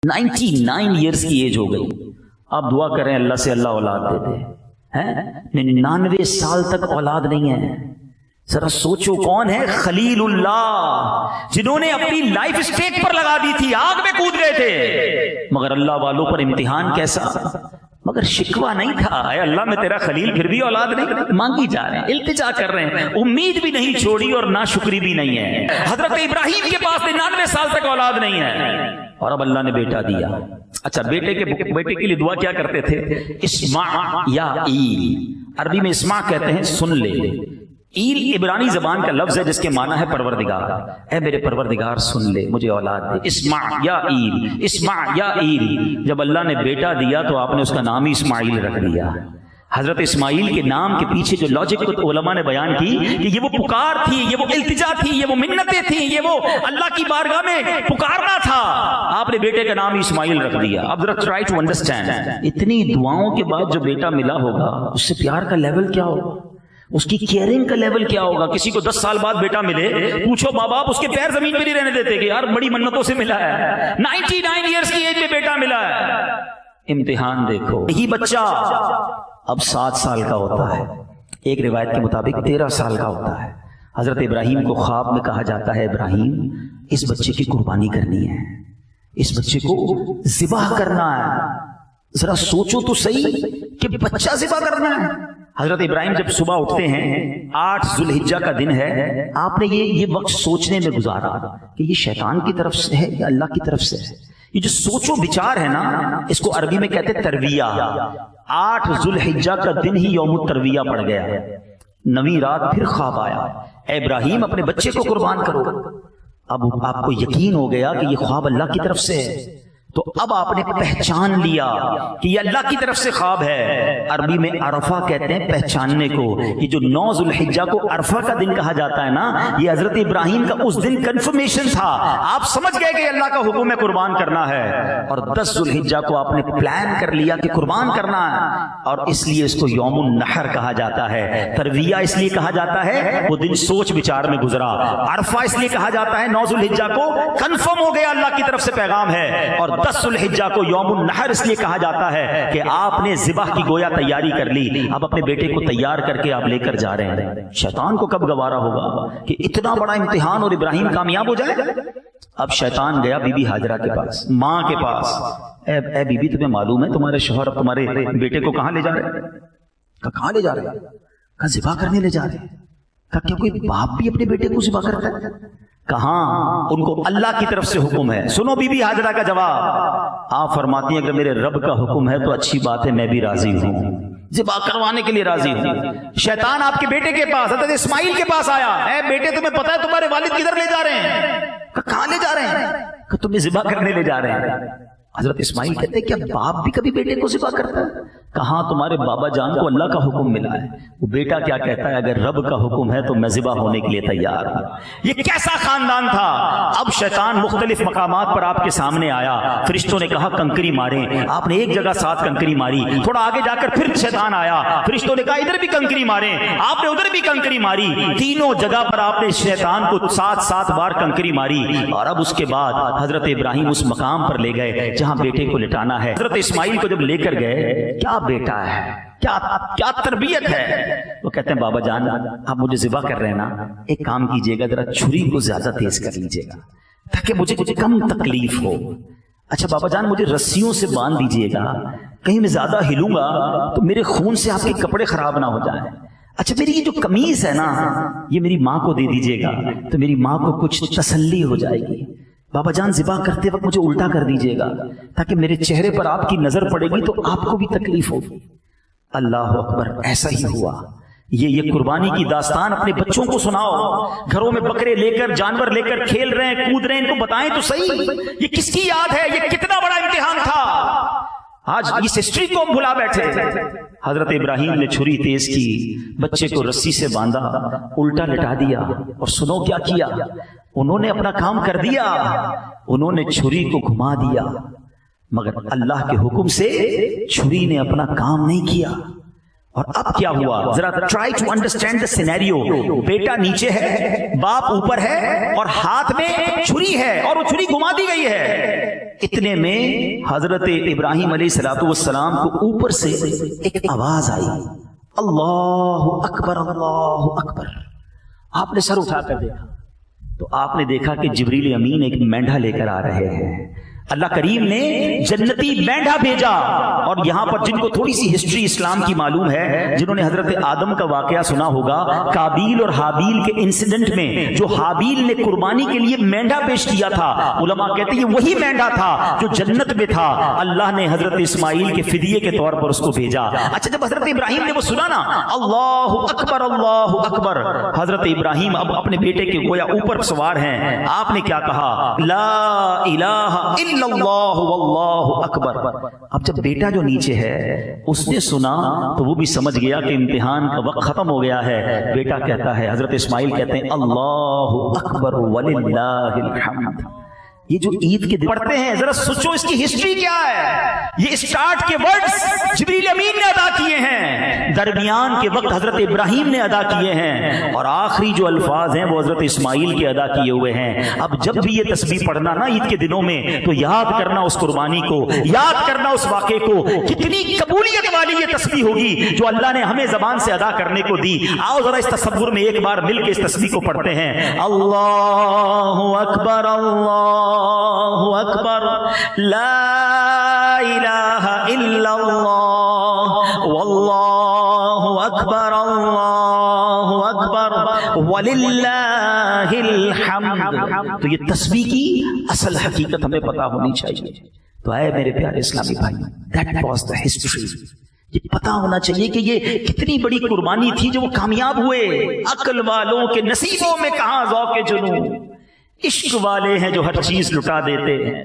99 years کی age ہو گئی. آپ دعا کریں اللہ سے اللہ اولاد دے دے. 99 سال تک اولاد نہیں ہے. ذرا سوچو کون ہے خلیل اللہ جنہوں نے اپنی لائف اسٹیک پر لگا دی تھی, آگ میں کود گئے تھے, مگر اللہ والوں پر امتحان کیسا. مگر شکوہ نہیں تھا, اے اللہ میں تیرا خلیل پھر بھی اولاد نہیں, مانگی جا رہے ہیں, التجا کر رہے ہیں, امید بھی نہیں چھوڑی اور ناشکری بھی نہیں ہے. حضرت ابراہیم کے پاس 99 سال تک اولاد نہیں ہے اور اب اللہ نے بیٹا دیا. اچھا بیٹے کے لیے دعا کیا کرتے تھے؟ اسمع یا ایل, عربی میں اسمع کہتے ہیں سن لے. ایل عبرانی زبان کا لفظ ہے جس کے معنی ہے پروردگار. اے میرے پروردگار سن لے, مجھے اولاد دے. اسمع یا ایل, اسمع یا ایل. جب اللہ نے بیٹا دیا تو آپ نے اس کا نام ہی اسماعیل رکھ دیا. حضرت اسماعیل کے نام کے پیچھے جو لاجک علماء نے بیان کی کہ یہ وہ پکار تھی, یہ وہ التجا تھی, یہ وہ منتیں تھیں, یہ وہ اللہ کی بارگاہ میں پکارنا تھا. آپ نے بیٹے کا نام ہی اسماعیل رکھ دیا. اب ذرا ٹرائی ٹو انڈرسٹینڈ, اتنی دعاؤں کے بعد جو بیٹا ملا ہوگا اس سے پیار کا لیول کیا ہوگا, اس کی کیئرنگ کا لیول کیا ہوگا. کسی کو 10 سال بعد بیٹا ملے, پوچھو ماں باپ اس کے پیر زمین پہ نہیں رہنے دیتے کہ یار بڑی منتوں سے ملا ہے. 99 ایئرس کی ایج میں بیٹا ملا ہے. امتحان دیکھو. یہی بچہ اب 7 سال کا ہوتا ہے, ایک روایت کے مطابق 13 سال کا ہوتا ہے. حضرت ابراہیم کو خواب میں کہا جاتا ہے ابراہیم اس بچے کی قربانی کرنی ہے, اس بچے کو ذبح کرنا ہے. ذرا سوچو تو صحیح کہ بچہ ذبح کرنا ہے. حضرت ابراہیم جب صبح اٹھتے ہیں, 8 ذوالحجہ کا دن ہے, آپ نے یہ وقت سوچنے میں گزارا کہ یہ شیطان کی طرف سے ہے یا اللہ کی طرف سے ہے. یہ جو سوچو بچار ہے نا, اس کو عربی میں کہتے ترویہ. 8 ذوالحجہ کا دن ہی یوم الترویہ پڑ گیا. 9ویں رات پھر خواب آیا, اے ابراہیم اپنے بچے کو قربان کرو. اب آپ کو یقین ہو گیا کہ یہ خواب اللہ کی طرف سے ہے, تو اب آپ نے پہچان لیا کہ یہ اللہ کی طرف سے خواب ہے. عربی میں عرفہ کہتے ہیں پہچاننے کو. یہ جو 9 ذوالحجہ کو عرفہ کا دن کہا جاتا ہے نا, یہ حضرت ابراہیم کا اس دن کنفرمیشن تھا. آپ سمجھ گئے کہ اللہ کا حکم ہے قربان کرنا ہے, اور 10 ذوالحجہ کو آپ نے پلان کر لیا کہ قربان کرنا ہے, اور اس لیے اس کو یوم النحر کہا جاتا ہے. ترویہ اس لیے کہا جاتا ہے وہ دن سوچ بچار میں گزرا. عرفہ اس لیے کہا جاتا ہے 9 ذوالحجہ کو کنفرم ہو گیا اللہ کی طرف سے پیغام ہے, اور 10 ذوالحجہ کو یوم النحر اس لیے کہا جاتا ہے کہ آپ نے ذبح کی گویا تیاری کر لی. اب اپنے بیٹے کو تیار کر کے آپ لے کر جا رہے ہیں. شیطان کو کب گوارا ہوگا کہ اتنا بڑا امتحان اور ابراہیم کامیاب ہو جائے. اب شیطان گیا بی بی ہاجرہ کے پاس, ماں کے پاس. اے بی بی تمہیں معلوم ہے تمہارے شوہر تمہارے بیٹے کو کہاں لے جا رہے ہیں؟ کہاں لے جا رہے ہیں؟ کہا ذبح کرنے لے جا رہے ہیں. کہا کیا کوئی باپ بھی اپنے بیٹے کو ذبح کرتا ہے؟ کہاں, ان کو اللہ کی طرف سے حکم ہے. سنو بی بی ہاجرہ کا جواب. آپ فرماتی ہیں اگر میرے رب کا حکم ہے تو اچھی بات ہے, میں بھی راضی ہوں, ذبح کروانے کے لیے راضی ہوں. شیطان آپ کے بیٹے کے پاس, حضرت اسماعیل کے پاس آیا, اے بیٹے تمہیں پتا ہے تمہارے والد کدھر لے جا رہے ہیں؟ کہاں لے جا رہے ہیں؟ کہ تمہیں ذبح کرنے لے جا رہے ہیں. حضرت اسماعیل کہتے ہیں کیا باپ بھی کبھی بیٹے کو ذبح کرتا ہے؟ کہاں تمہارے بابا جان کو اللہ کا حکم ملا ہے. وہ بیٹا کیا کہتا ہے, اگر رب کا حکم ہے تو میں ذبح ہونے کے لیے تیار ہوں. یہ کیسا خاندان تھا. اب شیطان مختلف مقامات پر آپ کے سامنے آیا. فرشتوں نے کہا کنکری ماریں, آپ نے ایک جگہ 7 کنکری ماری. تھوڑا آگے جا کر پھر شیطان آیا, فرشتوں نے کہا ادھر بھی کنکری ماریں, آپ نے ادھر بھی کنکری ماری. تینوں جگہ پر آپ نے شیطان کو 7 بار کنکری ماری. اور اب اس کے بعد حضرت ابراہیم اس مقام پر لے گئے جہاں بیٹے کو لٹانا ہے. حضرت اسماعیل کو جب لے کر گئے, کیا بیٹا ہے, کیا تربیت ہے. وہ کہتے ہیں بابا جان آپ مجھے ذبح کر رہے ہیں نا, ایک کام کیجئے گا, ذرا چھری کو زیادہ تیز کر لیجئے گا تاکہ مجھے کم تکلیف ہو. اچھا بابا جان مجھے رسیوں سے باندھ دیجئے گا, کہیں میں زیادہ ہلوں گا تو میرے خون سے آپ کے کپڑے خراب نہ ہو جائیں. اچھا میری یہ جو قمیص ہے نا یہ میری ماں کو دے دیجئے گا تو میری ماں کو کچھ تسلی ہو جائے گی. بابا جان ذبح کرتے وقت مجھے الٹا کر دیجئے گا تاکہ میرے چہرے پر آپ کی نظر پڑے گی تو آپ کو بھی تکلیف ہوگی. اللہ اکبر, ایسا ہی ہوا. یہ قربانی کی داستان اپنے بچوں کو سناؤ. گھروں میں بکرے لے کر, جانور لے کر کھیل رہے ہیں, کود رہے ہیں, ان کو بتائیں تو صحیح یہ کس کی یاد ہے, یہ کتنا بڑا امتحان تھا. آج اس ہسٹری کو ہم بھلا بیٹھے. حضرت ابراہیم نے چھری تیز کی, بچے کو رسی سے باندھا, الٹا لٹا دیا, اور سنو کیا کیا, انہوں نے اپنا کام کر دیا, انہوں نے چھری کو گھما دیا, مگر اللہ کے حکم سے چھری نے اپنا کام نہیں کیا. اور اب کیا ہوا ذرا try to understand the scenario. بیٹا نیچے ہے, باپ اوپر ہے, اور ہاتھ میں چھری ہے اور وہ چھری گھما دی گئی ہے. اتنے میں حضرت ابراہیم علیہ الصلوۃ والسلام کو اوپر سے ایک آواز آئی, اللہ اکبر اللہ اکبر. آپ نے سر اٹھا کر دیکھا تو آپ نے دیکھا کہ جبریل امین ایک مینڈھا لے کر آ رہے ہیں. اللہ کریم نے جنتی مینڈھا بھیجا. اور یہاں پر جن کو تھوڑی سی ہسٹری اسلام کی معلوم ہے, جنہوں نے حضرت آدم کا واقعہ سنا ہوگا, قابیل اور حابیل کے انسیڈنٹ میں جو حابیل نے قربانی کے لیے مینڈھا پیش کیا تھا, علماء کہتے ہیں یہ وہی مینڈھا تھا جو جنت میں تھا. اللہ نے حضرت اسماعیل کے فدیے کے طور پر اس کو بھیجا. اچھا, جب حضرت ابراہیم نے وہ سنا نا, اللہ اکبر اللہ اکبر, حضرت ابراہیم اب اپنے بیٹے کے گویا اوپر سوار ہیں. آپ نے کیا کہا, لا الہ الا اللہ واللہ اکبر. اب جب بیٹا جو نیچے ہے اس نے سنا تو وہ بھی سمجھ گیا کہ امتحان کا وقت ختم ہو گیا ہے. بیٹا کہتا ہے, حضرت اسماعیل کہتے ہیں, اللہ اکبر وللہ الحمد. یہ جو عید کے دن پڑھتے ہیں, ذرا سوچو اس کی ہسٹری کیا ہے. یہ اسٹارٹ کے ورڈز جبریل امین نے ادا کیے ہیں, درمیان کے وقت حضرت ابراہیم نے ادا کیے ہیں, اور آخری جو الفاظ ہیں وہ حضرت اسماعیل کے ادا کیے ہوئے ہیں. اب جب بھی یہ تسبیح پڑھنا نا عید کے دنوں میں, تو یاد کرنا اس قربانی کو, یاد کرنا اس واقعے کو. کتنی قبولیت والی یہ تسبیح ہوگی جو اللہ نے ہمیں زبان سے ادا کرنے کو دی. آؤ ذرا اس تصور میں ایک بار مل کے اس تسبیح کو پڑھتے ہیں. اللہ اکبر اللہ اکبر, لا الہ الا اللہ واللہ اکبر اللہ اکبر وللہ الحمد. تو یہ تسبیح کی اصل حقیقت ہمیں پتہ ہونی چاہیے. تو اے میرے پیارے اسلامی بھائی, دیٹ واز دا ہسٹری. یہ پتا ہونا چاہیے کہ یہ کتنی بڑی قربانی تھی جو وہ کامیاب ہوئے. عقل والوں کے نصیبوں میں کہاں ذوق جنوں, عشق والے ہیں جو ہر چیز لٹا دیتے ہیں.